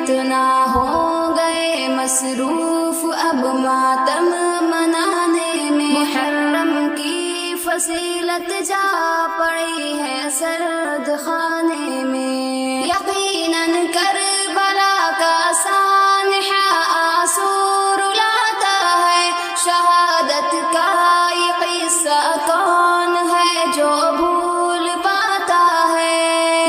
اتنا ہو گئے مصروف اب ماتم منانے میں، محرم کی فضیلت جا پڑی ہے سرد خانے میں، یقیناً کربلا کا سانحہ آنسو رلاتا ہے، شہادت کا یہ قصہ کون ہے جو بھول پاتا ہے،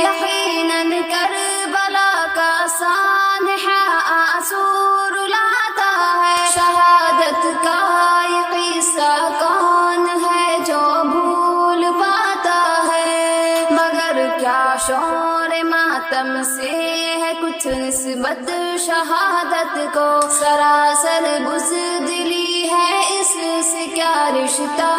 یقیناً کربلا کا سانحہ آنسو رلاتا ہے، شہادت کا یہ قصہ کون ہے جو بھول پاتا ہے، مگر کیا شور ماتم سے ہے کچھ نسبت شہادت کو، سراسر بزدلی ہے اس سے کیا رشتہ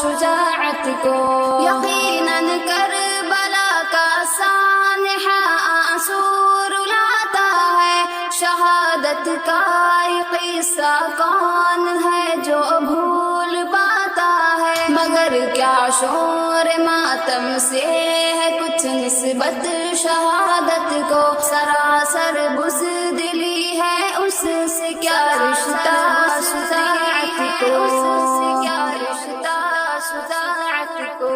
شجاعت کو، یقیناً کربلا کا سانحہ آنسو رلاتا ہے، شہادت کا یہ قصہ کون ہے جو بھول پاتا ہے، مگر کیا شور ماتم سے ہے کچھ نسبت شہادت کو، سراسر بزدلی ہے اس سے کیا رشتہ شجاعت کو، اس سے کیا رشتہ شجاعت کو،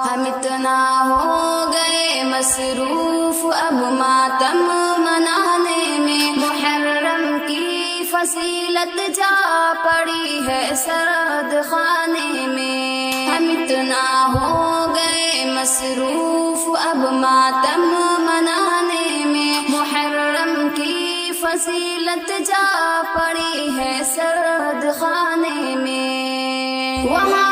ہم اتنا ہو گئے مصروف اب ماتم منانے میں، محرم کی فضیلت جا پڑی ہے سرد خانے میں، ہم اتنا ہو گئے مصروف اب ماتم منانے میں، محرم کی فضیلت جا پڑی ہے سرد خانے میں، وہاں